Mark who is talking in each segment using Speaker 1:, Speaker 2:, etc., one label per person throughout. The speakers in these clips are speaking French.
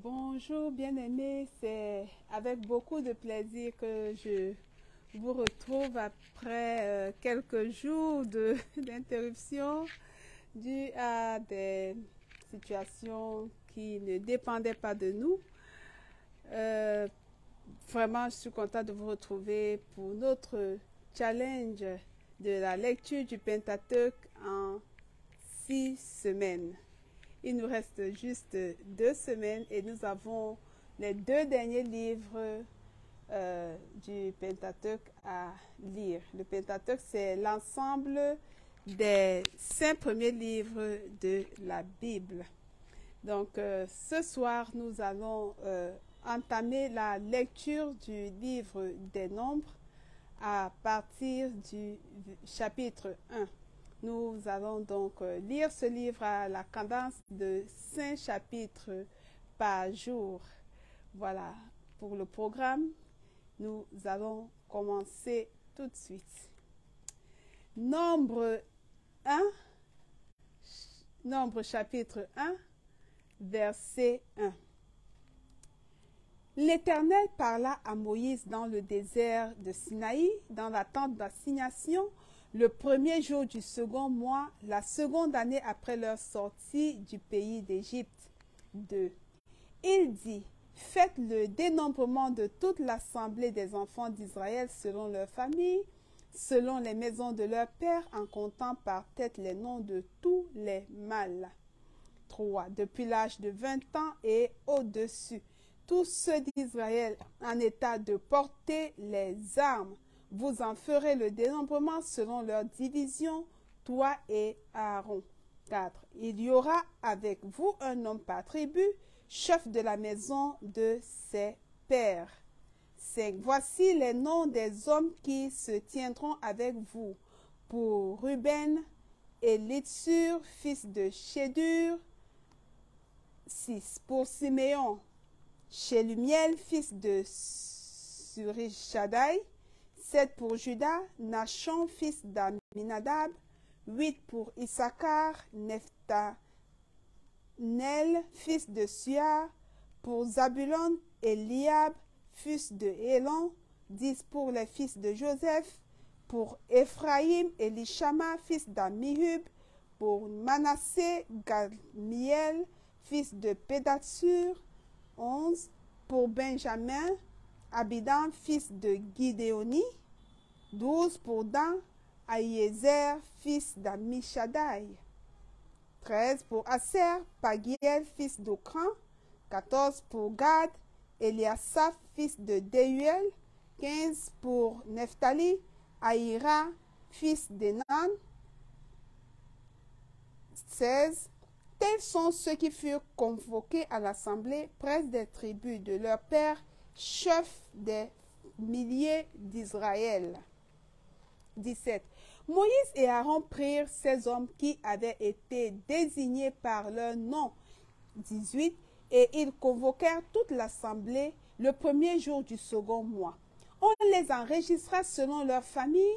Speaker 1: Bonjour bien-aimés, c'est avec beaucoup de plaisir que je vous retrouve après quelques jours d'interruption dues à des situations qui ne dépendaient pas de nous. Euh, Vraiment, je suis contente de vous retrouver pour notre challenge de la lecture du Pentateuque en 6 semaines. Il nous reste juste 2 semaines et nous avons les 2 derniers livres du Pentateuque à lire. Le Pentateuque, c'est l'ensemble des 5 premiers livres de la Bible. Donc, ce soir, nous allons entamer la lecture du livre des Nombres à partir du chapitre 1. Nous allons donc lire ce livre à la cadence de 5 chapitres par jour. Voilà pour le programme. Nous allons commencer tout de suite. Nombre 1, Nombre chapitre 1, verset 1. L'Éternel parla à Moïse dans le désert de Sinaï, dans la tente d'assignation, le premier jour du second mois, la seconde année après leur sortie du pays d'Égypte. 2. Il dit, faites le dénombrement de toute l'assemblée des enfants d'Israël selon leur famille, selon les maisons de leur père, en comptant par tête les noms de tous les mâles. 3. Depuis l'âge de 20 ans et au-dessus, tous ceux d'Israël en état de porter les armes, vous en ferez le dénombrement selon leur division, toi et Aaron. 4. Il y aura avec vous un homme par tribu, chef de la maison de ses pères. 5. Voici les noms des hommes qui se tiendront avec vous. Pour Ruben, Élitsur, fils de Chédur. 6. Pour Siméon, Shelumiel, fils de Surishadai. 7 pour Judas, Nachon, fils d'Aminadab. 8 pour Issachar, Nephtanel, fils de Suar. Pour Zabulon, Eliab, fils de Hélon. 10 pour les fils de Joseph. Pour Ephraïm, Elishama, fils d'Amihub. Pour Manassé, Gadmiel, fils de Pédatsur. 11 pour Benjamin, Abidan, fils de Gidéoni. 12 pour Dan, Aïezer, fils d'Amishadai. 13 pour Aser, Pagiel, fils d'Okran. 14 pour Gad, Eliasaph, fils de Deuel. 15 pour Nephtali, Aïra, fils d'Enan. 16. Tels sont ceux qui furent convoqués à l'assemblée, près des tribus de leur père, chefs des milliers d'Israël. 17. Moïse et Aaron prirent ces hommes qui avaient été désignés par leur nom. 18. Et ils convoquèrent toute l'assemblée le premier jour du second mois. On les enregistra selon leur famille,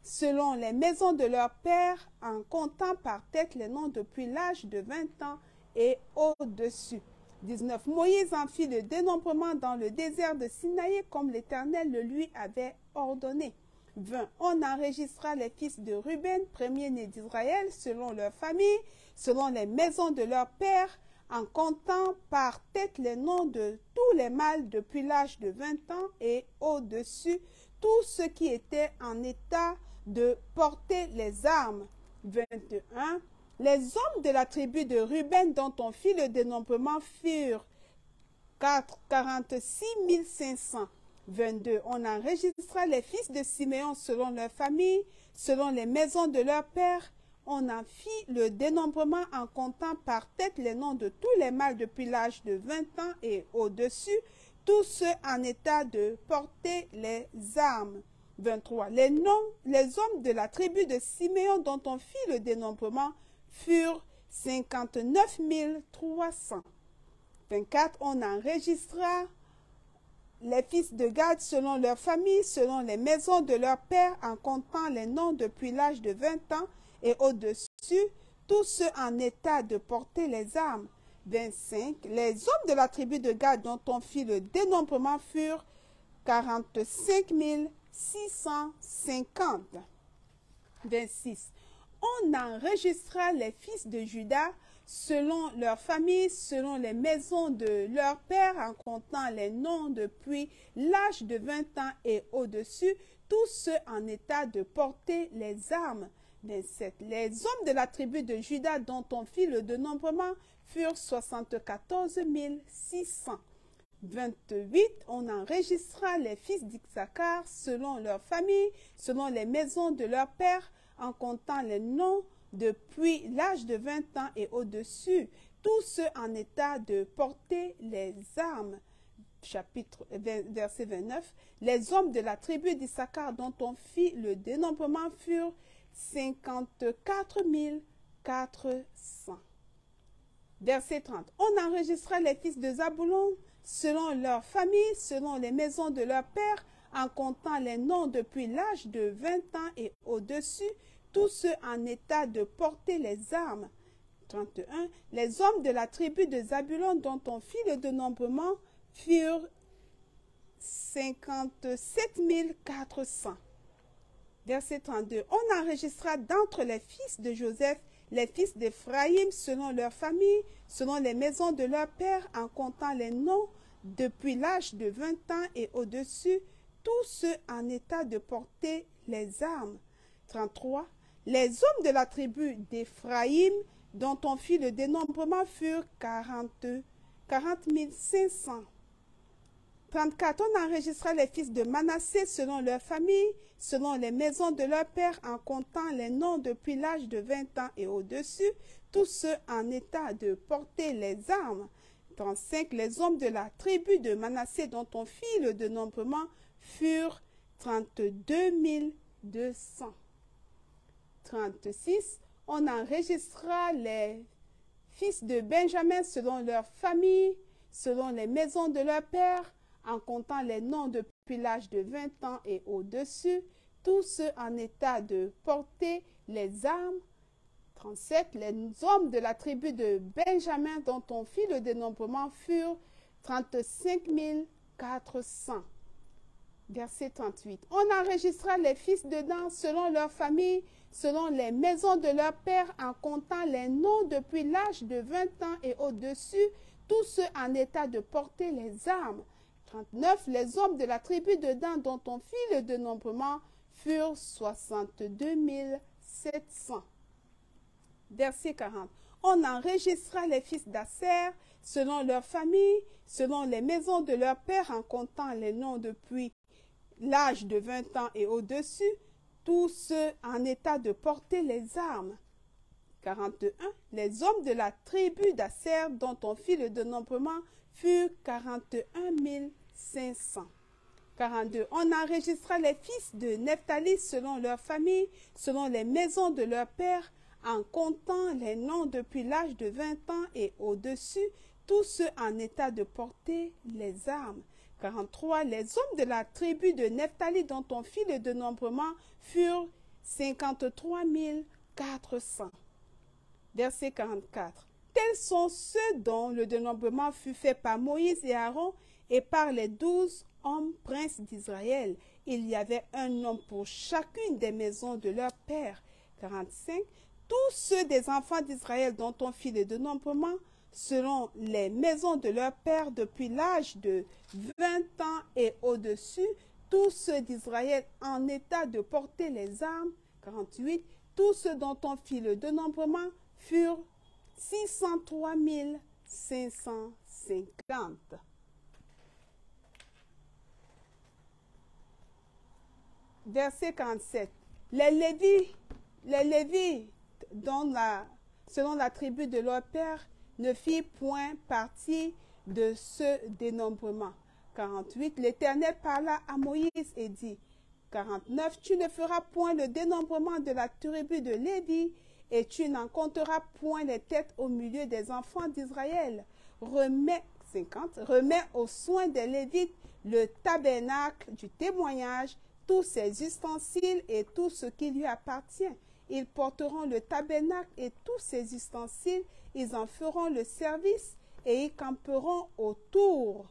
Speaker 1: selon les maisons de leur père, en comptant par tête les noms depuis l'âge de 20 ans et au-dessus. 19. Moïse en fit le dénombrement dans le désert de Sinaï comme l'Éternel le lui avait ordonné. 20. On enregistra les fils de Ruben, premier-né d'Israël, selon leur famille, selon les maisons de leur père, en comptant par tête les noms de tous les mâles depuis l'âge de 20 ans et au-dessus, tous ceux qui étaient en état de porter les armes. 21. Les hommes de la tribu de Ruben dont on fit le dénombrement furent 46 500. 22. On enregistra les fils de Siméon selon leur famille, selon les maisons de leur père. On en fit le dénombrement en comptant par tête les noms de tous les mâles depuis l'âge de 20 ans et au-dessus, tous ceux en état de porter les armes. 23. Les hommes de la tribu de Siméon dont on fit le dénombrement furent 59 300. 24. On enregistra les fils de Gad selon leur famille, selon les maisons de leur père, en comptant les noms depuis l'âge de 20 ans et au-dessus, tous ceux en état de porter les armes. 25. Les hommes de la tribu de Gad dont on fit le dénombrement furent 45 650. 26. On enregistra les fils de Juda selon leurs familles, selon les maisons de leurs pères, en comptant les noms depuis l'âge de 20 ans et au-dessus, tous ceux en état de porter les armes. 27. Les hommes de la tribu de Juda dont on fit le dénombrement furent 74 600. 28. On enregistra les fils d'Issachar selon leurs familles, selon les maisons de leurs pères, en comptant les noms depuis l'âge de 20 ans et au-dessus, tous ceux en état de porter les armes. Verset 29. Les hommes de la tribu d'Issachar dont on fit le dénombrement furent 54 400. Verset 30. On enregistra les fils de Zaboulon selon leurs familles, selon les maisons de leurs pères, en comptant les noms depuis l'âge de 20 ans et au-dessus, tous ceux en état de porter les armes. 31. Les hommes de la tribu de Zabulon dont on fit le dénombrement furent 57 400. Verset 32. On enregistra d'entre les fils de Joseph les fils d'Éphraïm selon leur famille, selon les maisons de leur père, en comptant les noms depuis l'âge de 20 ans et au-dessus, tous ceux en état de porter les armes. 33. Les hommes de la tribu d'Éphraïm dont on fit le dénombrement furent 40 500. 34. On enregistra les fils de Manassé selon leur famille, selon les maisons de leur père, en comptant les noms depuis l'âge de 20 ans et au-dessus, tous ceux en état de porter les armes. 35. Les hommes de la tribu de Manassé dont on fit le dénombrement furent 32 200. 36. On enregistra les fils de Benjamin selon leur famille, selon les maisons de leur père, en comptant les noms depuis l'âge de 20 ans et au-dessus, tous ceux en état de porter les armes. 37. Les hommes de la tribu de Benjamin dont on fit le dénombrement furent 35 400. Verset 38. On enregistra les fils de Dan selon leur famille, selon les maisons de leur père, en comptant les noms depuis l'âge de 20 ans et au-dessus, tous ceux en état de porter les armes. 39. Les hommes de la tribu de Dan dont on fit le dénombrement furent 62 700. Verset 40. On enregistra les fils d'Asser selon leur famille, selon les maisons de leur père, en comptant les noms depuis l'âge de 20 ans et au-dessus, tous ceux en état de porter les armes. 41. Les hommes de la tribu d'Asser dont on fit le dénombrement furent 41 500. 42. On enregistra les fils de Nephtali selon leur famille, selon les maisons de leur père, en comptant les noms depuis l'âge de 20 ans et au-dessus, tous ceux en état de porter les armes. 43. Les hommes de la tribu de Nephtali dont on fit le dénombrement furent 53 400. Verset 44. Tels sont ceux dont le dénombrement fut fait par Moïse et Aaron et par les 12 hommes princes d'Israël. Il y avait un homme pour chacune des maisons de leur père. 45. Tous ceux des enfants d'Israël dont on fit le dénombrement, selon les maisons de leur père depuis l'âge de 20 ans et au-dessus, tous ceux d'Israël en état de porter les armes. 48. Tous ceux dont on fit le dénombrement furent 603 550. Verset 47. Les Lévites, selon la tribu de leur père, ne firent point partie de ce dénombrement. 48. L'Éternel parla à Moïse et dit, 49. Tu ne feras point le dénombrement de la tribu de Lévi, et tu n'en compteras point les têtes au milieu des enfants d'Israël. Remets aux soins des Lévites le tabernacle du témoignage, tous ses ustensiles et tout ce qui lui appartient. Ils porteront le tabernacle et tous ses ustensiles, ils en feront le service, et ils camperont autour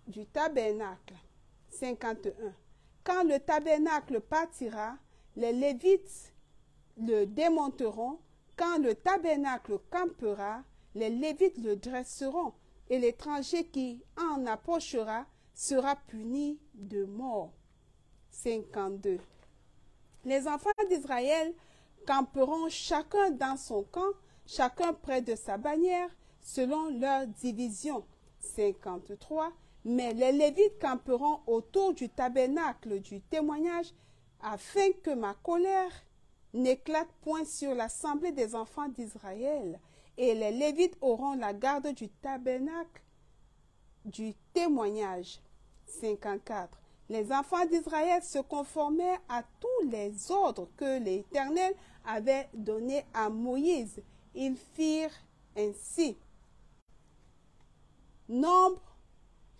Speaker 1: du tabernacle. 51. Quand le tabernacle partira, les Lévites le démonteront. Quand le tabernacle campera, les Lévites le dresseront, et l'étranger qui en approchera sera puni de mort. 52. Les enfants d'Israël camperont chacun dans son camp, chacun près de sa bannière, selon leur division. 53. Mais les Lévites camperont autour du tabernacle du témoignage, afin que ma colère n'éclate point sur l'assemblée des enfants d'Israël. Et les Lévites auront la garde du tabernacle du témoignage. 54. Les enfants d'Israël se conformèrent à tous les ordres que l'Éternel avait donnés à Moïse. Ils firent ainsi. Nombre,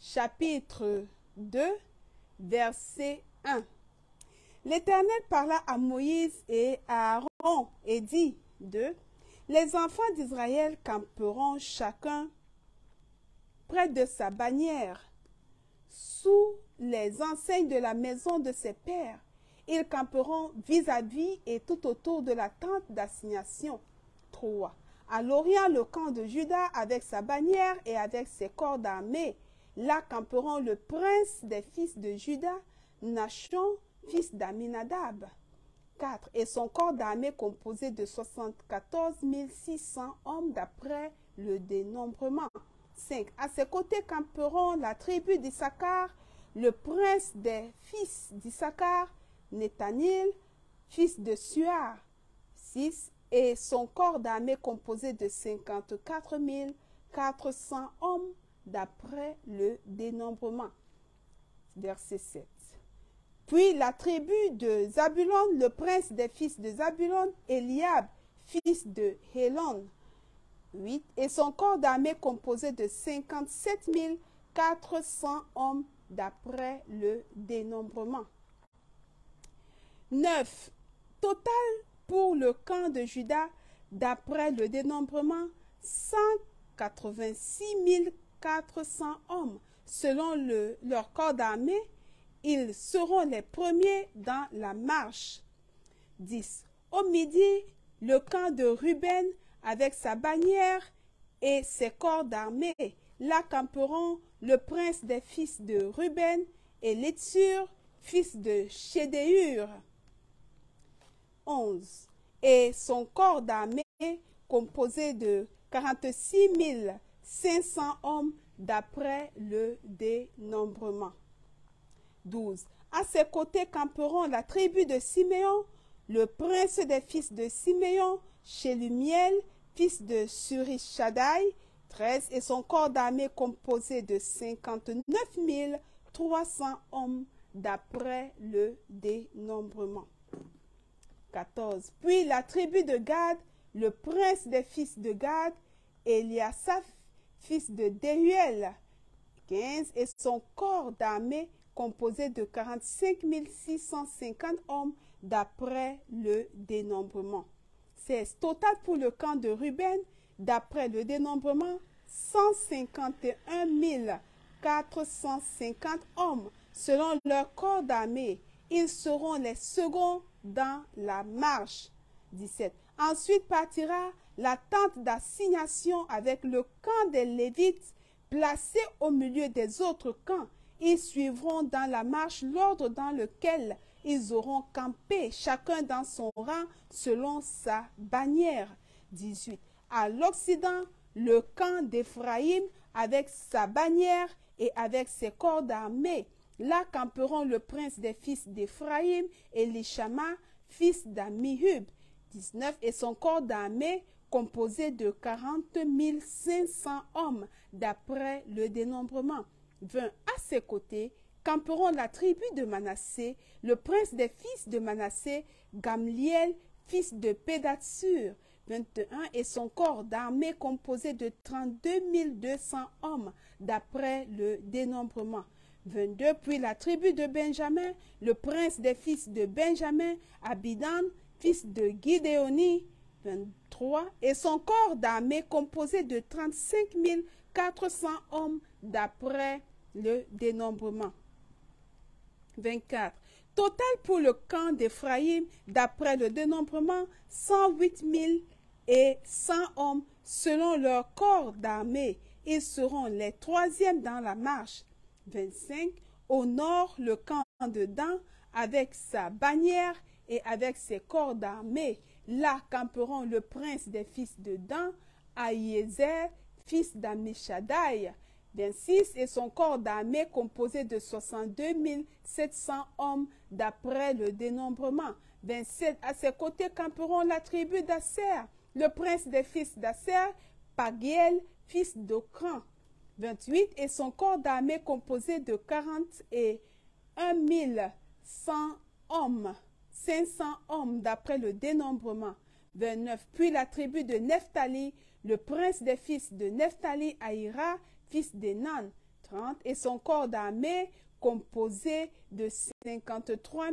Speaker 1: chapitre 2, verset 1. L'Éternel parla à Moïse et à Aaron et dit, 2. Les enfants d'Israël camperont chacun près de sa bannière, sous les enseignes de la maison de ses pères. Ils camperont vis-à-vis et tout autour de la tente d'assignation. 3. À l'orient, le camp de Juda avec sa bannière et avec ses corps d'armée. Là camperont le prince des fils de Juda, Nachon, fils d'Aminadab. 4. Et son corps d'armée composé de 74 600 hommes d'après le dénombrement. 5. À ses côtés camperont la tribu d'Issachar, le prince des fils d'Issachar, Nethanil, fils de Suar. 6. Et son corps d'armée composé de 54 400 hommes d'après le dénombrement. Verset 7. Puis la tribu de Zabulon, le prince des fils de Zabulon, Eliab, fils de Hélon. 8. Et son corps d'armée composé de 57 400 hommes d'après le dénombrement. 9. Total pour le camp de Juda, d'après le dénombrement, 186 400 hommes. Selon leur corps d'armée, ils seront les premiers dans la marche. 10. Au midi, le camp de Ruben avec sa bannière et ses corps d'armée. Là camperont le prince des fils de Ruben et Létsur, fils de Chédéur. 11. Et son corps d'armée composé de 46 500 hommes d'après le dénombrement. 12. À ses côtés camperont la tribu de Siméon, le prince des fils de Siméon, Shelumiel, fils de Surishadai. 13. Et son corps d'armée composé de 59 300 hommes d'après le dénombrement. 14. Puis la tribu de Gad, le prince des fils de Gad, Eliasaph, fils de Dehuel. 15. Et son corps d'armée composé de 45 650 hommes d'après le dénombrement. 16. Total pour le camp de Ruben, d'après le dénombrement, 151 450 hommes selon leur corps d'armée. Ils seront les seconds dans la marche. 17. Ensuite partira la tente d'assignation avec le camp des Lévites placé au milieu des autres camps. Ils suivront dans la marche l'ordre dans lequel ils auront campé, chacun dans son rang selon sa bannière. 18. À l'Occident, le camp d'Éphraïm avec sa bannière et avec ses corps d'armée. Là camperont le prince des fils d'Éphraïm, Élishama, fils d'Amihud. 19. Et son corps d'armée composé de 40 500 hommes d'après le dénombrement. 20. À ses côtés camperont la tribu de Manassé, le prince des fils de Manassé, Gamliel, fils de Pédatsur. 21. Et son corps d'armée composé de 32 200 hommes d'après le dénombrement. 22. Puis la tribu de Benjamin, le prince des fils de Benjamin, Abidan, fils de Gidéoni. 23. Et son corps d'armée composé de 35 400 hommes d'après le dénombrement. 24. Total pour le camp d'Éphraïm, d'après le dénombrement, 108 100 hommes selon leur corps d'armée. Ils seront les troisièmes dans la marche. 25. Au nord, le camp de Dan, avec sa bannière et avec ses corps d'armée. Là camperont le prince des fils de Dan, Ahiézer, fils d'Amishadaï. 26. Et son corps d'armée composé de 62 700 hommes d'après le dénombrement. 27. À ses côtés camperont la tribu d'Asser, le prince des fils d'Asser, Pagiel, fils d'Okran. 28. Et son corps d'armée composé de 41 100 hommes, 500 hommes d'après le dénombrement. 29. Puis la tribu de Nephtali, le prince des fils de Nephtali, Aïra, fils d'Enan. 30. Et son corps d'armée composé de 53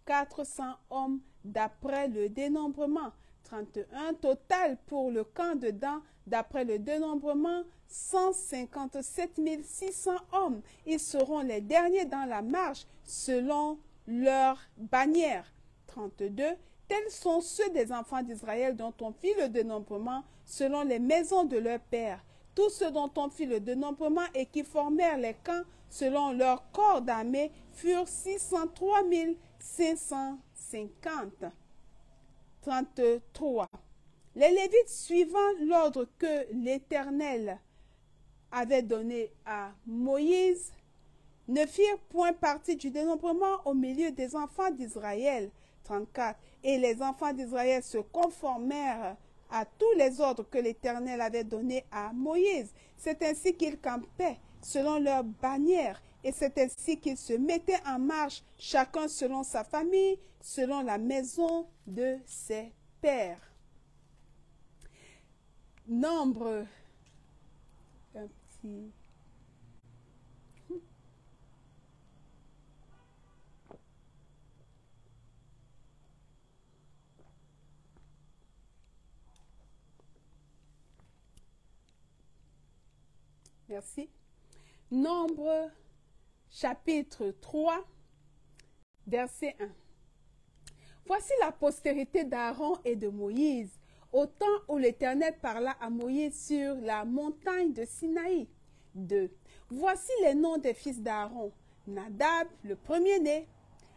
Speaker 1: 400 hommes d'après le dénombrement. 31. Total pour le camp de Dan, d'après le dénombrement, 157 600 hommes. Ils seront les derniers dans la marche selon leur bannière. 32. Tels sont ceux des enfants d'Israël dont on fit le dénombrement selon les maisons de leurs pères. Tous ceux dont on fit le dénombrement et qui formèrent les camps selon leur corps d'armée furent 603 550. 33. Les Lévites, suivant l'ordre que l'Éternel avait donné à Moïse, ne firent point partie du dénombrement au milieu des enfants d'Israël. 34. Et les enfants d'Israël se conformèrent à tous les ordres que l'Éternel avait donnés à Moïse. C'est ainsi qu'ils campaient selon leur bannière, et c'est ainsi qu'ils se mettaient en marche, chacun selon sa famille, selon la maison de ses pères. Nombre, un petit... Merci. Nombre, chapitre 3, verset 1. Voici la postérité d'Aaron et de Moïse, au temps où l'Éternel parla à Moïse sur la montagne de Sinaï. 2. Voici les noms des fils d'Aaron: Nadab, le premier-né,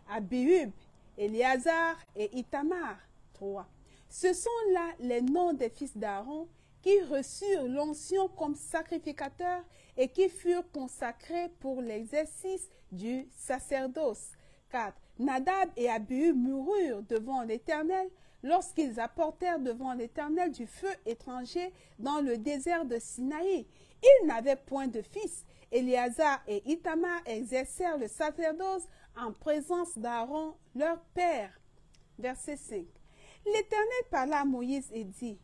Speaker 1: Abihud, Éléazar et Ithamar. 3. Ce sont là les noms des fils d'Aaron qui reçurent l'onction comme sacrificateurs et qui furent consacrés pour l'exercice du sacerdoce. 4. Nadab et Abihu moururent devant l'Éternel lorsqu'ils apportèrent devant l'Éternel du feu étranger dans le désert de Sinaï. Ils n'avaient point de fils. Éléazar et Ithamar exercèrent le sacerdoce en présence d'Aaron, leur père. Verset 5. L'Éternel parla à Moïse et dit,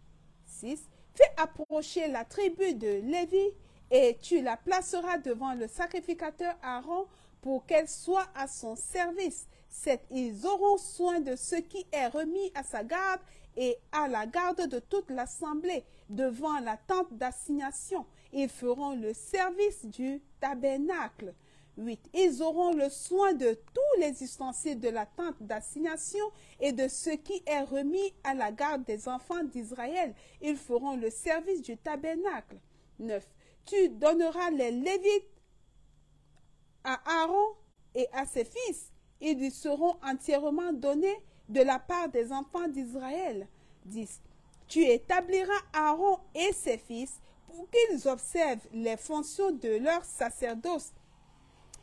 Speaker 1: 6. Fais approcher la tribu de Lévi et tu la placeras devant le sacrificateur Aaron pour qu'elle soit à son service. 7. Ils auront soin de ce qui est remis à sa garde et à la garde de toute l'assemblée devant la tente d'assignation. Ils feront le service du tabernacle. 8. Ils auront le soin de tous les ustensiles de la tente d'assignation et de ce qui est remis à la garde des enfants d'Israël. Ils feront le service du tabernacle. 9. Tu donneras les Lévites à Aaron et à ses fils. Ils lui seront entièrement donnés de la part des enfants d'Israël. 10. Tu établiras Aaron et ses fils pour qu'ils observent les fonctions de leur sacerdoce.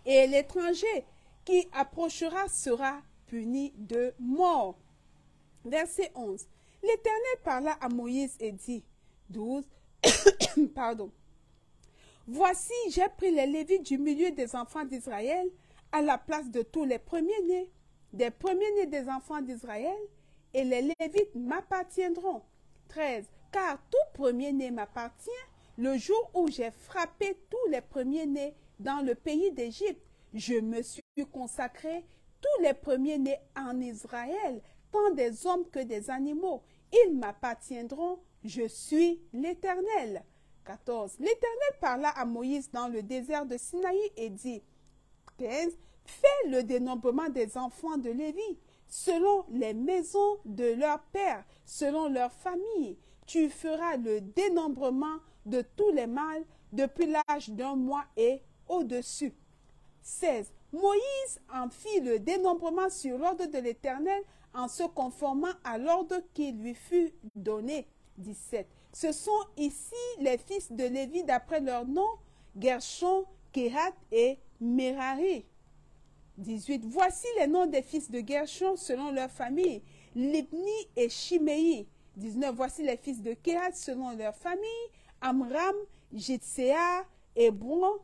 Speaker 1: Et l'étranger qui approchera sera puni de mort. Verset 11. L'Éternel parla à Moïse et dit, 12, pardon. Voici, j'ai pris les Lévites du milieu des enfants d'Israël à la place de tous les premiers-nés, des premiers-nés des enfants d'Israël, et les Lévites m'appartiendront. 13. Car tout premier-né m'appartient le jour où j'ai frappé tous les premiers-nés dans le pays d'Égypte. Je me suis consacré tous les premiers-nés en Israël tant des hommes que des animaux. Ils m'appartiendront, je suis l'Éternel. 14. L'Éternel parla à Moïse dans le désert de Sinaï et dit, 15. Fais le dénombrement des enfants de Lévi, selon les maisons de leurs pères, selon leurs familles. Tu feras le dénombrement de tous les mâles depuis l'âge d'un mois et au-dessus. 16. Moïse en fit le dénombrement sur l'ordre de l'Éternel en se conformant à l'ordre qui lui fut donné. 17. Ce sont ici les fils de Lévi d'après leur nom, Gershon, Kehath et Merari. 18. Voici les noms des fils de Gershon selon leur famille, Libni et Shimei. 19. Voici les fils de Kehath selon leur famille, Amram, Jitsea, Hébron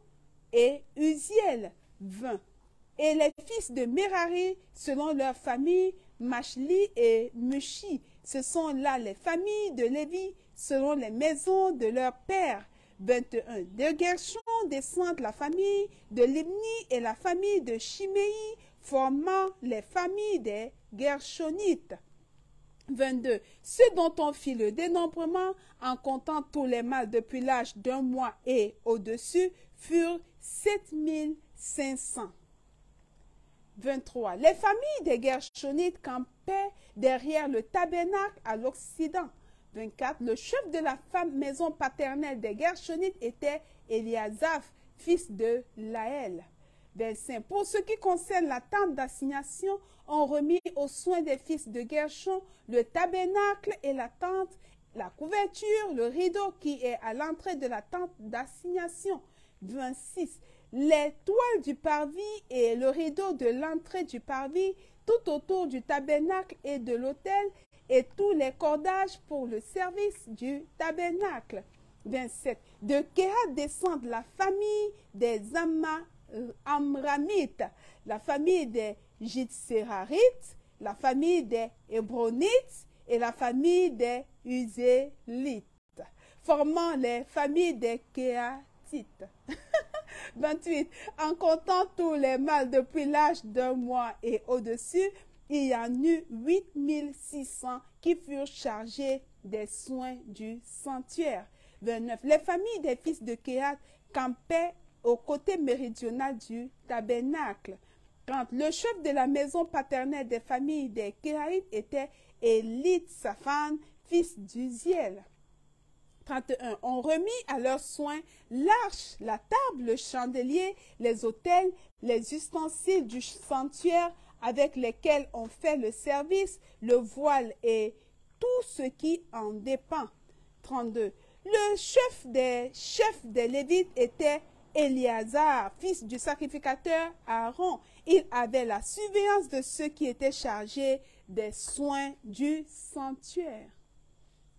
Speaker 1: et Uziel. 20. Et les fils de Merari selon leur famille, Mashli et Mushi. Ce sont là les familles de Lévi selon les maisons de leurs pères. 21. De Gershon descendent la famille de Libni et la famille de Shimei, formant les familles des Gershonites. 22. Ceux dont on fit le dénombrement en comptant tous les mâles depuis l'âge d'un mois et au-dessus furent 7500. 23. Les familles des Gershonites campaient derrière le tabernacle à l'Occident. 24. Le chef de la maison paternelle des Gershonites était Eliasaph, fils de Laël. 25. Pour ce qui concerne la tente d'assignation, on remit aux soins des fils de Gershon le tabernacle et la tente, la couverture, le rideau qui est à l'entrée de la tente d'assignation. 26. Les toiles du parvis et le rideau de l'entrée du parvis, tout autour du tabernacle et de l'autel, et tous les cordages pour le service du tabernacle. 27. De Kehath descendent la famille des Amramites, la famille des Jitsérarites, la famille des Hébronites et la famille des Uzélites, formant les familles des Kehathites. 28. En comptant tous les mâles depuis l'âge d'un mois et au-dessus, il y en eut 8600 qui furent chargés des soins du sanctuaire. 29. Les familles des fils de Kehath campaient au côté méridional du tabernacle. 30. Le chef de la maison paternelle des familles des Kehathites était Élitsaphan, fils d'Uziel. 31. On remit à leurs soins l'arche, la table, le chandelier, les autels, les ustensiles du sanctuaire avec lesquels on fait le service, le voile et tout ce qui en dépend. 32. Le chef des Lévites était Éléazar, fils du sacrificateur Aaron. Il avait la surveillance de ceux qui étaient chargés des soins du sanctuaire.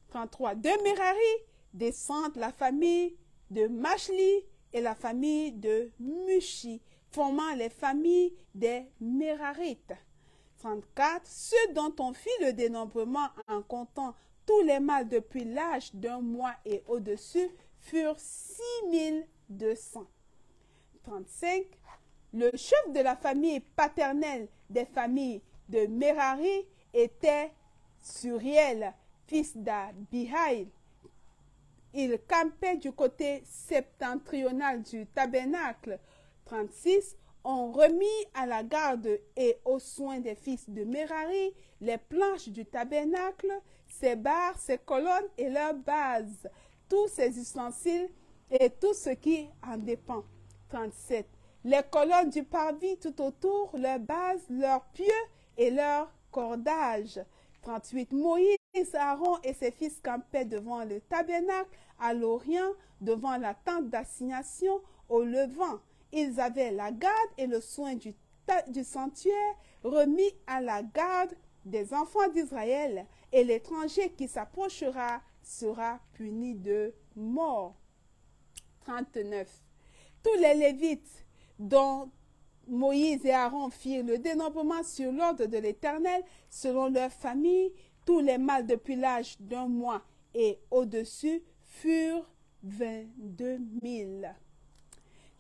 Speaker 1: 33. De Merari descendent la famille de Mashli et la famille de Mushi, formant les familles des Merarites. 34. Ceux dont on fit le dénombrement en comptant tous les mâles depuis l'âge d'un mois et au-dessus furent 6200. 35. Le chef de la famille paternelle des familles de Merari était Suriel, fils d'Abihaïl. Il campait du côté septentrional du tabernacle. 36. On remit à la garde et aux soins des fils de Merari les planches du tabernacle, ses barres, ses colonnes et leurs bases, tous ses ustensiles et tout ce qui en dépend. 37. Les colonnes du parvis tout autour, leurs bases, leurs pieux et leurs cordages. 38. Moïse, Aaron et ses fils campaient devant le tabernacle à l'orient, devant la tente d'assignation au levant. Ils avaient la garde et le soin du sanctuaire remis à la garde des enfants d'Israël, et l'étranger qui s'approchera sera puni de mort. 39. Tous les Lévites dont Moïse et Aaron firent le dénombrement sur l'ordre de l'Éternel, selon leur famille, tous les mâles depuis l'âge d'un mois et au-dessus furent 22 000.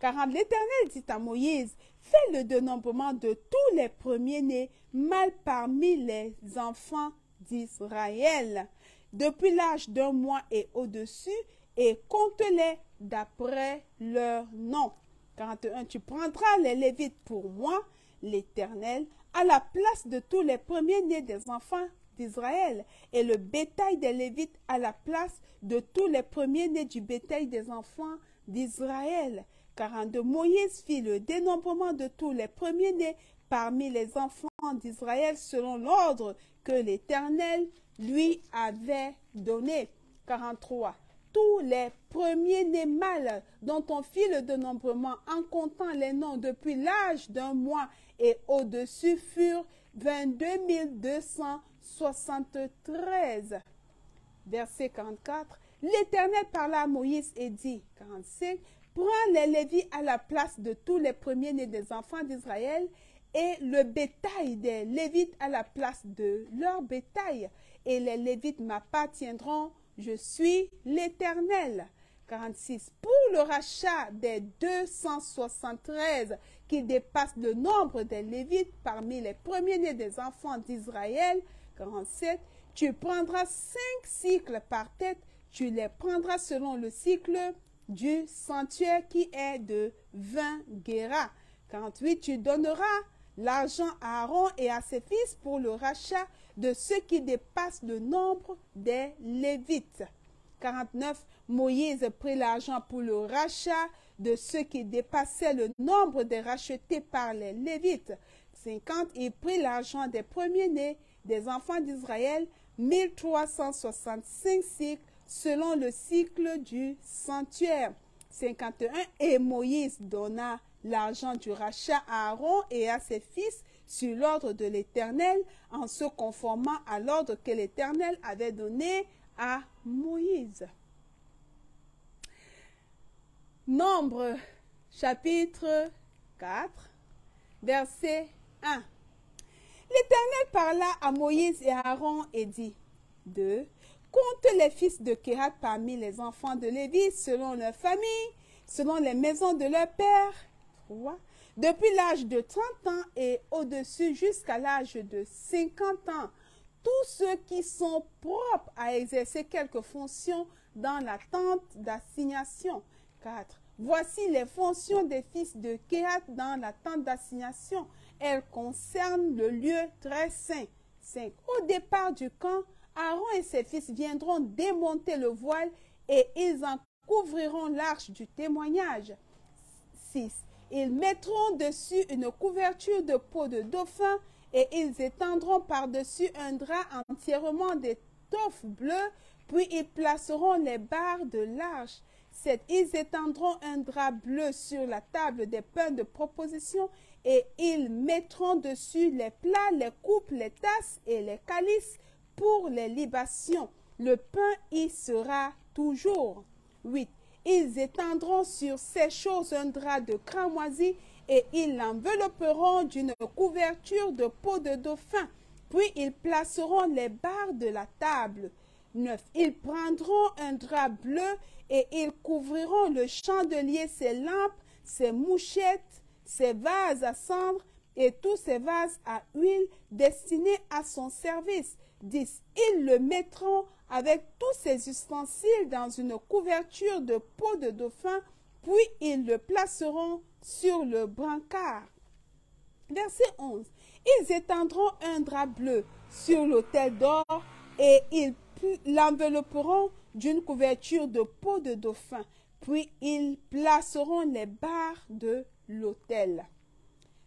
Speaker 1: Car l'Éternel dit à Moïse, fais le dénombrement de tous les premiers-nés mâles parmi les enfants d'Israël, depuis l'âge d'un mois et au-dessus, et compte-les d'après leur nom. 41. Tu prendras les Lévites pour moi, l'Éternel, à la place de tous les premiers-nés des enfants d'Israël, et le bétail des Lévites à la place de tous les premiers-nés du bétail des enfants d'Israël. 42. Moïse fit le dénombrement de tous les premiers-nés parmi les enfants d'Israël selon l'ordre que l'Éternel lui avait donné. 43. Tous les premiers-nés mâles dont on fit le dénombrement en comptant les noms depuis l'âge d'un mois et au-dessus furent 22 273. Verset 44. L'Éternel parla à Moïse et dit, 45, prends les Lévites à la place de tous les premiers-nés des enfants d'Israël et le bétail des Lévites à la place de leur bétail. Et les Lévites m'appartiendront, je suis l'Éternel. 46. Pour le rachat des 273 qui dépassent le nombre des Lévites parmi les premiers-nés des enfants d'Israël. 47. Tu prendras 5 cycles par tête, tu les prendras selon le cycle du sanctuaire qui est de 20 guéras. 48. Tu donneras l'argent à Aaron et à ses fils pour le rachat de ceux qui dépassent le nombre des Lévites. 49. Moïse prit l'argent pour le rachat de ceux qui dépassaient le nombre des rachetés par les Lévites. 50. Il prit l'argent des premiers-nés des enfants d'Israël, 1365 cycles, selon le cycle du sanctuaire. 51. Et Moïse donna l'argent du rachat à Aaron et à ses fils sur l'ordre de l'Éternel, en se conformant à l'ordre que l'Éternel avait donné à Moïse. Nombre, chapitre 4, verset 1. L'Éternel parla à Moïse et à Aaron et dit, 2. Compte les fils de Kéhat parmi les enfants de Lévi, selon leur famille, selon les maisons de leur père. 3. Depuis l'âge de 30 ans et au-dessus jusqu'à l'âge de 50 ans, tous ceux qui sont propres à exercer quelque fonction dans la tente d'assignation. 4. Voici les fonctions des fils de Kéhat dans la tente d'assignation. Elles concernent le lieu très saint. 5. Au départ du camp, Aaron et ses fils viendront démonter le voile et ils en couvriront l'arche du témoignage. 6. Ils mettront dessus une couverture de peau de dauphin et ils étendront par-dessus un drap entièrement d'étoffe bleue, puis ils placeront les barres de l'arche. 7. Ils étendront un drap bleu sur la table des pains de proposition et ils mettront dessus les plats, les coupes, les tasses et les calices pour les libations. Le pain y sera toujours. 8. Ils étendront sur ces choses un drap de cramoisi et ils l'envelopperont d'une couverture de peau de dauphin. Puis ils placeront les barres de la table. 9. Ils prendront un drap bleu et ils couvriront le chandelier, ses lampes, ses mouchettes, ses vases à cendre et tous ses vases à huile destinés à son service. 10. Ils le mettront avec tous ses ustensiles dans une couverture de peau de dauphin, puis ils le placeront sur le brancard. Verset 11. Ils étendront un drap bleu sur l'autel d'or et ils l'envelopperont d'une couverture de peau de dauphin, puis ils placeront les barres de l'autel.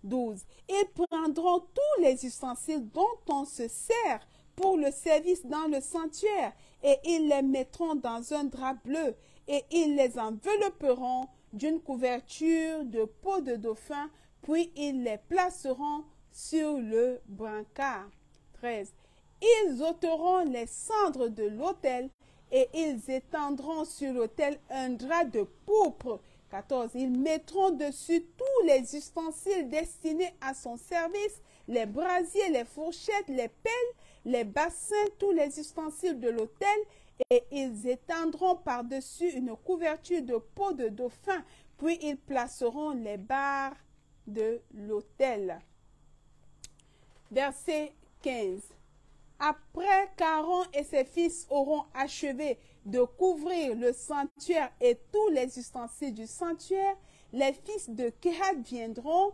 Speaker 1: 12. Ils prendront tous les ustensiles dont on se sert pour le service dans le sanctuaire, et ils les mettront dans un drap bleu, et ils les envelopperont d'une couverture de peau de dauphin, puis ils les placeront sur le brancard. 13. Ils ôteront les cendres de l'autel, et ils étendront sur l'autel un drap de pourpre. 14. Ils mettront dessus tous les ustensiles destinés à son service, les brasiers, les fourchettes, les pelles, les bassins, tous les ustensiles de l'autel, et ils étendront par-dessus une couverture de peau de dauphin, puis ils placeront les barres de l'autel. Verset 15. Après qu'Aaron et ses fils auront achevé de couvrir le sanctuaire et tous les ustensiles du sanctuaire, les fils de Kehat viendront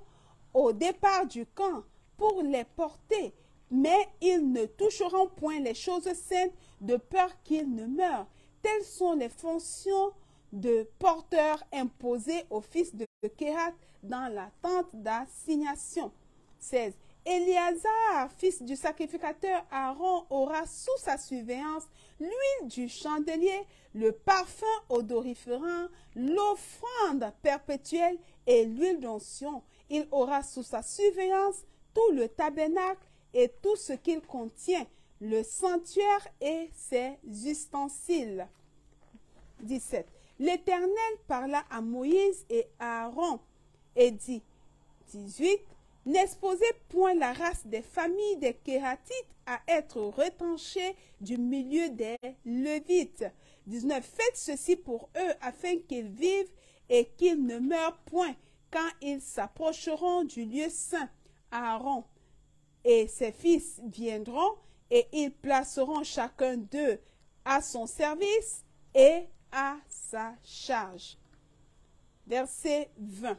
Speaker 1: au départ du camp pour les porter, mais ils ne toucheront point les choses saintes de peur qu'ils ne meurent. Telles sont les fonctions de porteurs imposées aux fils de Kehat dans la tente d'assignation. 16. Éléazar, fils du sacrificateur Aaron, aura sous sa surveillance l'huile du chandelier, le parfum odoriférant, l'offrande perpétuelle et l'huile d'onction. Il aura sous sa surveillance tout le tabernacle et tout ce qu'il contient, le sanctuaire et ses ustensiles. 17. L'Éternel parla à Moïse et à Aaron et dit, 18. N'exposez point la race des familles des Kéhatites à être retranchée du milieu des Lévites. 19. Faites ceci pour eux afin qu'ils vivent et qu'ils ne meurent point quand ils s'approcheront du lieu saint. Aaron et ses fils viendront et ils placeront chacun d'eux à son service et à sa charge. Verset 20.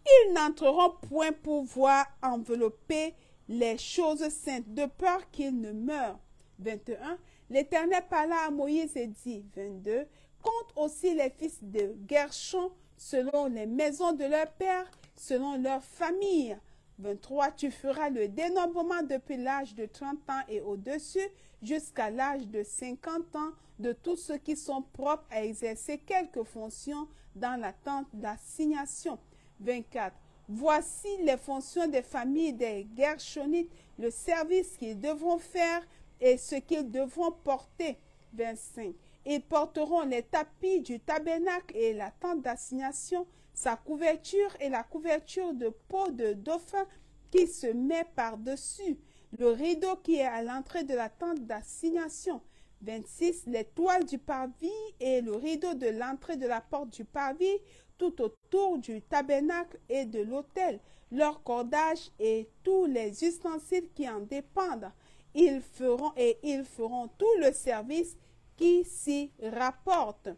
Speaker 1: Ils n'entreront point pour voir envelopper les choses saintes, de peur qu'ils ne meurent. 21. L'Éternel parla à Moïse et dit, 22. Compte aussi les fils de Gershon selon les maisons de leur père, selon leur famille. 23. Tu feras le dénombrement depuis l'âge de 30 ans et au-dessus, jusqu'à l'âge de 50 ans, de tous ceux qui sont propres à exercer quelque fonction dans la tente d'assignation. 24. Voici les fonctions des familles des Gershonites, le service qu'ils devront faire et ce qu'ils devront porter. 25. Ils porteront les tapis du tabernacle et la tente d'assignation, sa couverture et la couverture de peau de dauphin qui se met par-dessus, le rideau qui est à l'entrée de la tente d'assignation. 26. Les toiles du parvis et le rideau de l'entrée de la porte du parvis, tout autour du tabernacle et de l'autel, leur cordage et tous les ustensiles qui en dépendent. Ils feront tout le service qui s'y rapporte.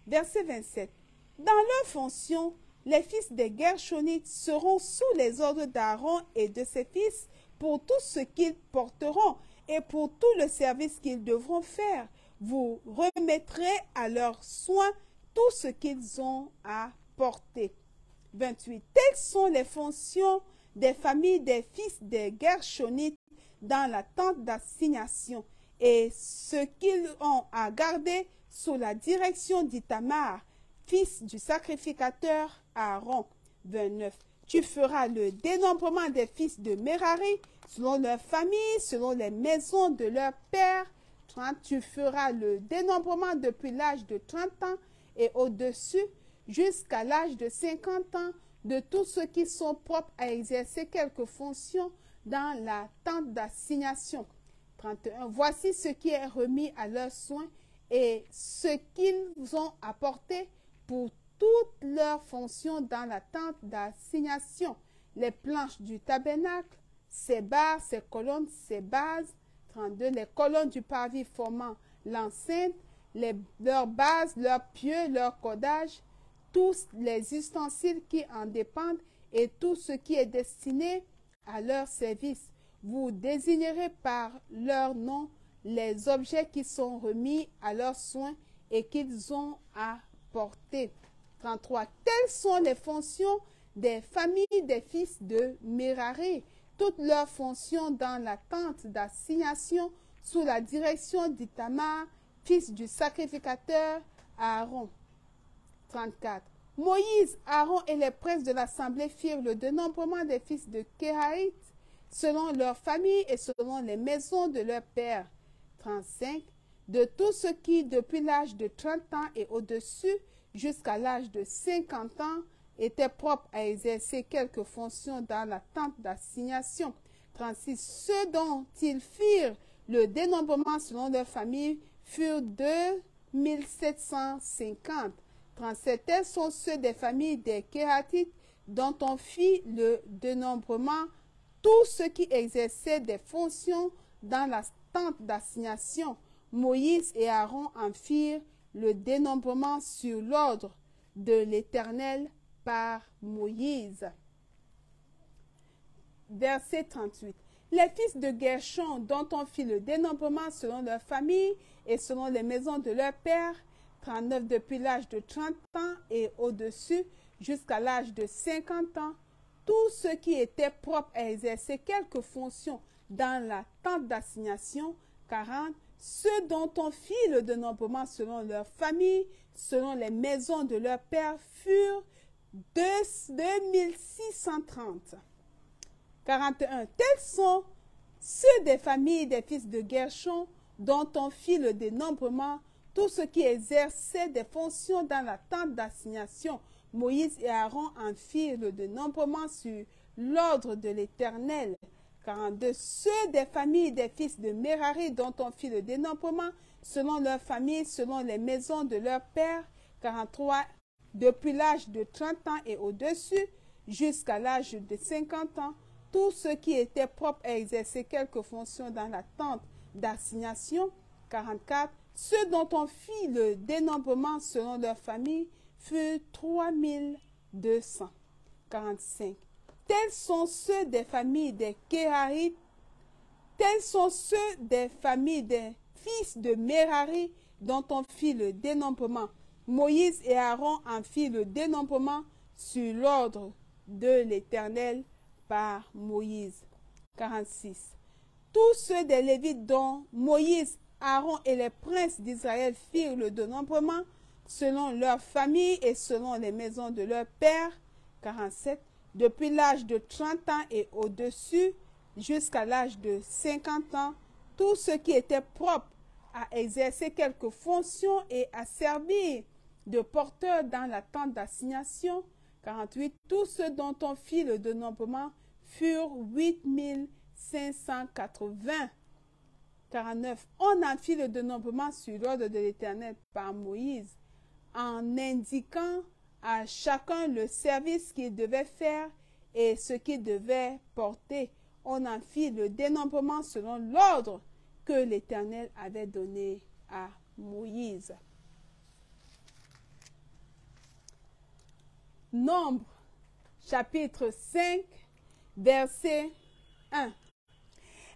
Speaker 1: Verset 27. Dans leur fonction, les fils des Gershonites seront sous les ordres d'Aaron et de ses fils pour tout ce qu'ils porteront et pour tout le service qu'ils devront faire. Vous remettrez à leurs soins tout ce qu'ils ont à porter. 28. Telles sont les fonctions des familles des fils des Gershonites dans la tente d'assignation et ce qu'ils ont à garder sous la direction d'Ithamar, fils du sacrificateur Aaron. 29. Tu feras le dénombrement des fils de Merari selon leur famille, selon les maisons de leur père. 30. Tu feras le dénombrement depuis l'âge de 30 ans et au-dessus jusqu'à l'âge de 50 ans de tous ceux qui sont propres à exercer quelque fonction dans la tente d'assignation. 31. Voici ce qui est remis à leurs soins et ce qu'ils ont apporté pour toutes leurs fonctions dans la tente d'assignation. Les planches du tabernacle, ses barres, ses colonnes, ses bases. 32. Les colonnes du parvis formant l'enceinte, leurs bases, leurs pieux, leurs cordages, tous les ustensiles qui en dépendent et tout ce qui est destiné à leur service. Vous désignerez par leur nom les objets qui sont remis à leurs soins et qu'ils ont à porter. 33. Telles sont les fonctions des familles des fils de Merari, toutes leurs fonctions dans la tente d'assignation sous la direction d'Ithamar, fils du sacrificateur Aaron. 34. Moïse, Aaron et les princes de l'assemblée firent le dénombrement des fils de Kéhaït selon leur famille et selon les maisons de leur père. 35. De tous ceux qui, depuis l'âge de 30 ans et au-dessus, jusqu'à l'âge de 50 ans, étaient propres à exercer quelques fonctions dans la tente d'assignation. 36. Ceux dont ils firent le dénombrement selon leur famille furent 2750. 37. Tels sont ceux des familles des Kéhatites dont on fit le dénombrement, tous ceux qui exerçaient des fonctions dans la tente d'assignation. Moïse et Aaron en firent le dénombrement sur l'ordre de l'Éternel par Moïse. Verset 38. Les fils de Gershon dont on fit le dénombrement selon leur famille et selon les maisons de leur père, 39 depuis l'âge de 30 ans et au-dessus jusqu'à l'âge de 50 ans, tous ceux qui étaient propres à exercer quelque fonction dans la tente d'assignation, 40, ceux dont on fit le dénombrement selon leur famille, selon les maisons de leur père, furent 2630. 41. Tels sont ceux des familles des fils de Gershon dont on fit le dénombrement, tous ceux qui exerçaient des fonctions dans la tente d'assignation. Moïse et Aaron en firent le dénombrement sur l'ordre de l'Éternel. 42. Ceux des familles des fils de Merari dont on fit le dénombrement, selon leur famille, selon les maisons de leur père. 43. Depuis l'âge de 30 ans et au-dessus, jusqu'à l'âge de 50 ans, tous ceux qui étaient propres à exercer quelques fonctions dans la tente d'assignation. 44. Ceux dont on fit le dénombrement selon leur famille furent 3200. 45. Tels sont ceux des familles des Kéharites, tels sont ceux des familles des fils de Merari dont on fit le dénombrement. Moïse et Aaron en firent le dénombrement sur l'ordre de l'Éternel par Moïse. 46. Tous ceux des Lévites dont Moïse, Aaron et les princes d'Israël firent le dénombrement selon leur famille et selon les maisons de leur père. 47. Depuis l'âge de 30 ans et au-dessus jusqu'à l'âge de 50 ans, tous ceux qui étaient propres à exercer quelques fonctions et à servir de porteurs dans la tente d'assignation. 48. Tous ceux dont on fit le dénombrement furent 8580. 49. On en fit le dénombrement sur l'ordre de l'Éternel par Moïse, en indiquant à chacun le service qu'il devait faire et ce qu'il devait porter. On en fit le dénombrement selon l'ordre que l'Éternel avait donné à Moïse. Nombre, chapitre 5, verset 1.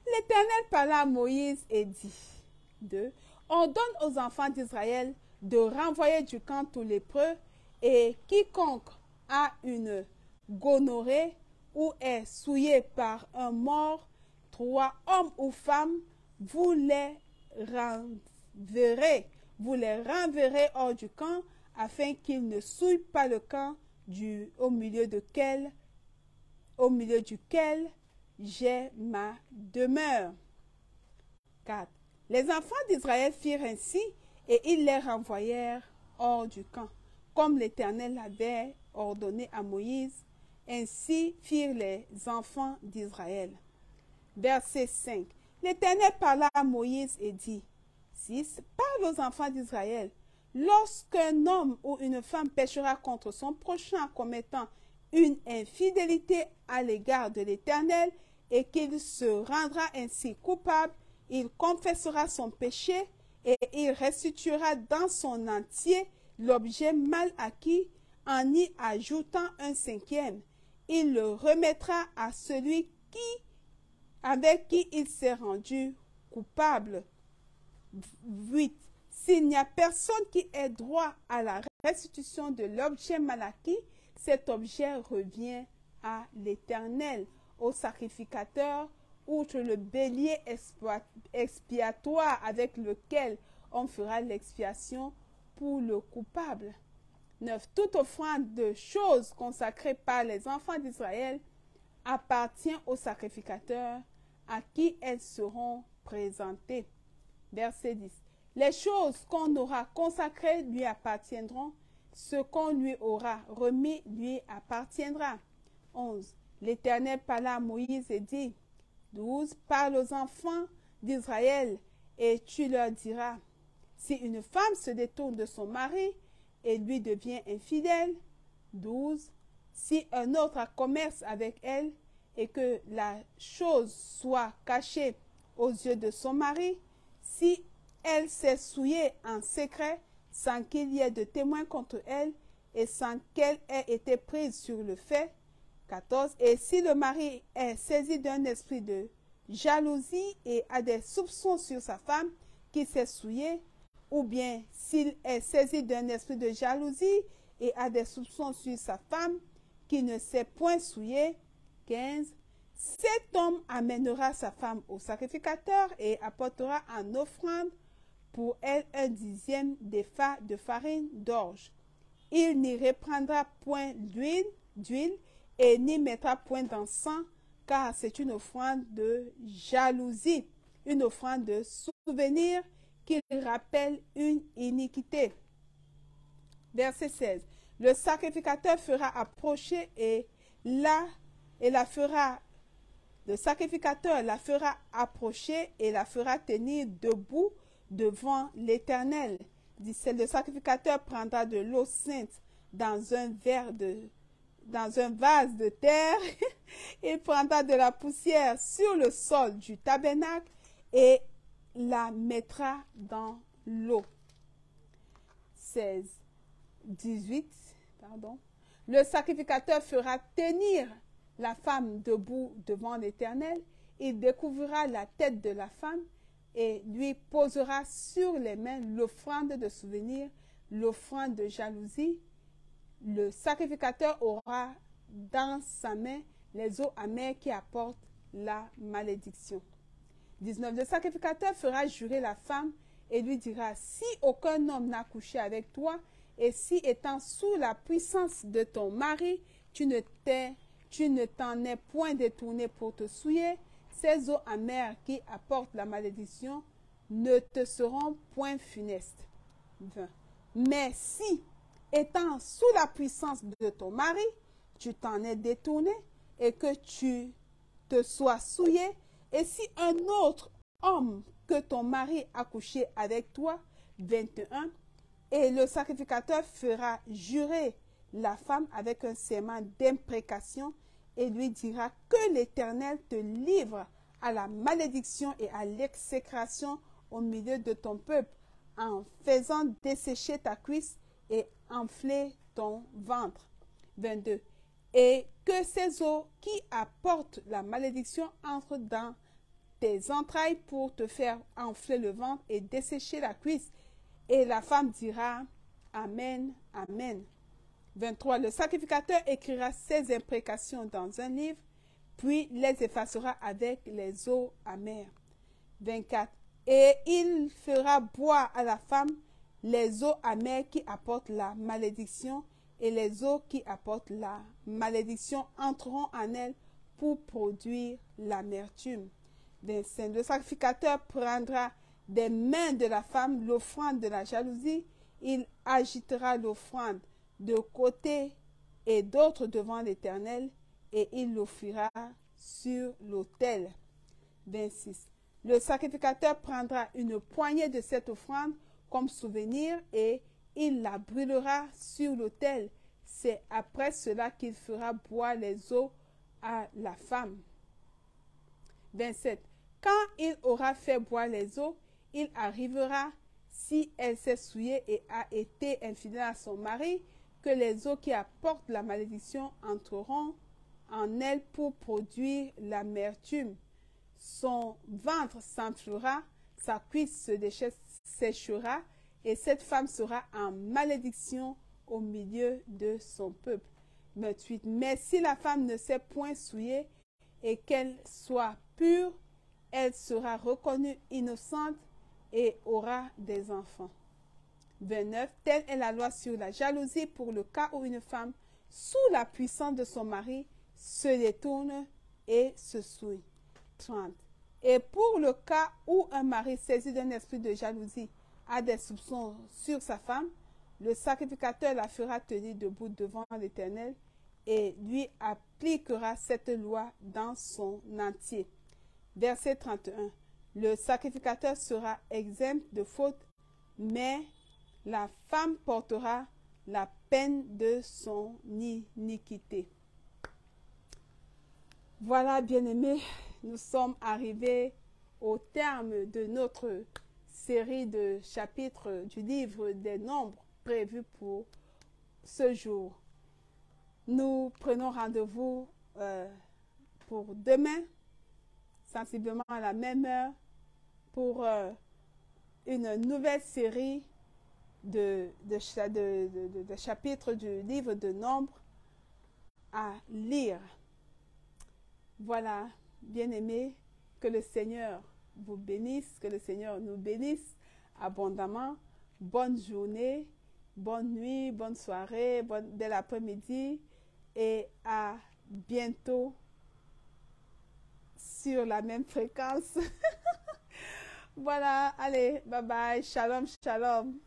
Speaker 1: L'Éternel parla à Moïse et dit, 2. On donne aux enfants d'Israël de renvoyer du camp tout lépreux, et quiconque a une gonorrhée ou est souillé par un mort, 3 hommes ou femmes, vous les renverrez hors du camp, afin qu'ils ne souillent pas le camp au milieu duquel j'ai ma demeure. 4. Les enfants d'Israël firent ainsi, et ils les renvoyèrent hors du camp, comme l'Éternel l'avait ordonné à Moïse. Ainsi firent les enfants d'Israël. Verset 5. L'Éternel parla à Moïse et dit, 6. Parle aux enfants d'Israël. Lorsqu'un homme ou une femme péchera contre son prochain en commettant une infidélité à l'égard de l'Éternel et qu'il se rendra ainsi coupable, il confessera son péché et il restituera dans son entier l'objet mal acquis en y ajoutant un 5e. Il le remettra à celui avec qui il s'est rendu coupable. 8. S'il n'y a personne qui ait droit à la restitution de l'objet mal acquis, cet objet revient à l'Éternel, au sacrificateur, outre le bélier expiatoire avec lequel on fera l'expiation pour le coupable. 9. Toute offrande de choses consacrées par les enfants d'Israël appartient au sacrificateur à qui elles seront présentées. Verset 10. Les choses qu'on aura consacrées lui appartiendront, ce qu'on lui aura remis lui appartiendra. 11. L'Éternel parla à Moïse et dit, 12. Parle aux enfants d'Israël et tu leur diras, si une femme se détourne de son mari et lui devient infidèle. 12. Si un autre a commerce avec elle et que la chose soit cachée aux yeux de son mari, si elle s'est souillée en secret sans qu'il y ait de témoins contre elle et sans qu'elle ait été prise sur le fait. 14. Et si le mari est saisi d'un esprit de jalousie et a des soupçons sur sa femme qui s'est souillée, ou bien s'il est saisi d'un esprit de jalousie et a des soupçons sur sa femme qui ne s'est point souillée. 15. Cet homme amènera sa femme au sacrificateur et apportera en offrande pour elle un dixième d'épha de farine d'orge. Il n'y reprendra point d'huile et n'y mettra point d'encens, car c'est une offrande de jalousie, une offrande de souvenir qui rappelle une iniquité. Verset 16. Le sacrificateur fera approcher le sacrificateur la fera approcher et la fera tenir debout devant l'Éternel. 17. Le sacrificateur prendra de l'eau sainte dans un vase de terre. Il prendra de la poussière sur le sol du tabernacle et la mettra dans l'eau. 18. Le sacrificateur fera tenir la femme debout devant l'Éternel. Il découvrira la tête de la femme et lui posera sur les mains l'offrande de souvenir, l'offrande de jalousie. Le sacrificateur aura dans sa main les eaux amères qui apportent la malédiction. 19. Le sacrificateur fera jurer la femme et lui dira, si aucun homme n'a couché avec toi, et si étant sous la puissance de ton mari, tu ne t'en es point détourné pour te souiller, ces eaux amères qui apportent la malédiction ne te seront point funestes. 20. Mais si, étant sous la puissance de ton mari, tu t'en es détourné et que tu te sois souillé, et si un autre homme que ton mari a couché avec toi, 21, et le sacrificateur fera jurer la femme avec un serment d'imprécation et lui dira que l'Éternel te livre à la malédiction et à l'exécration au milieu de ton peuple en faisant dessécher ta cuisse et enfler ton ventre. 22. Et que ces eaux qui apportent la malédiction entrent dans tes entrailles pour te faire enfler le ventre et dessécher la cuisse. Et la femme dira, Amen, Amen. 23. Le sacrificateur écrira ces imprécations dans un livre, puis les effacera avec les eaux amères. 24. Et il fera boire à la femme les eaux amères qui apportent la malédiction, et les eaux qui apportent la malédiction entreront en elle pour produire l'amertume. 25. Le sacrificateur prendra des mains de la femme l'offrande de la jalousie, il agitera l'offrande de côté et d'autre devant l'Éternel, et il l'offrira sur l'autel. 26. Le sacrificateur prendra une poignée de cette offrande comme souvenir et il la brûlera sur l'autel. C'est après cela qu'il fera boire les eaux à la femme. 27. Quand il aura fait boire les eaux, il arrivera, si elle s'est souillée et a été infidèle à son mari, que les eaux qui apportent la malédiction entreront en elle pour produire l'amertume. Son ventre s'enflera, sa cuisse se séchera, et cette femme sera en malédiction au milieu de son peuple. 28. Mais si la femme ne s'est point souillée et qu'elle soit pure, elle sera reconnue innocente et aura des enfants. 29. Telle est la loi sur la jalousie pour le cas où une femme, sous la puissance de son mari, se détourne et se souille. 30. Et pour le cas où un mari saisi d'un esprit de jalousie a des soupçons sur sa femme, le sacrificateur la fera tenir debout devant l'Éternel et lui appliquera cette loi dans son entier. Verset 31. Le sacrificateur sera exempt de faute, mais la femme portera la peine de son iniquité. Voilà, bien-aimés, nous sommes arrivés au terme de notre série de chapitres du livre des Nombres prévus pour ce jour. Nous prenons rendez-vous pour demain, sensiblement à la même heure, pour une nouvelle série de chapitres du livre de Nombres à lire. Voilà, bien-aimés, que le Seigneur vous bénisse, que le Seigneur nous bénisse abondamment. Bonne journée, bonne nuit, bonne soirée, bel après-midi et à bientôt sur la même fréquence. Voilà, allez, bye bye, shalom, shalom.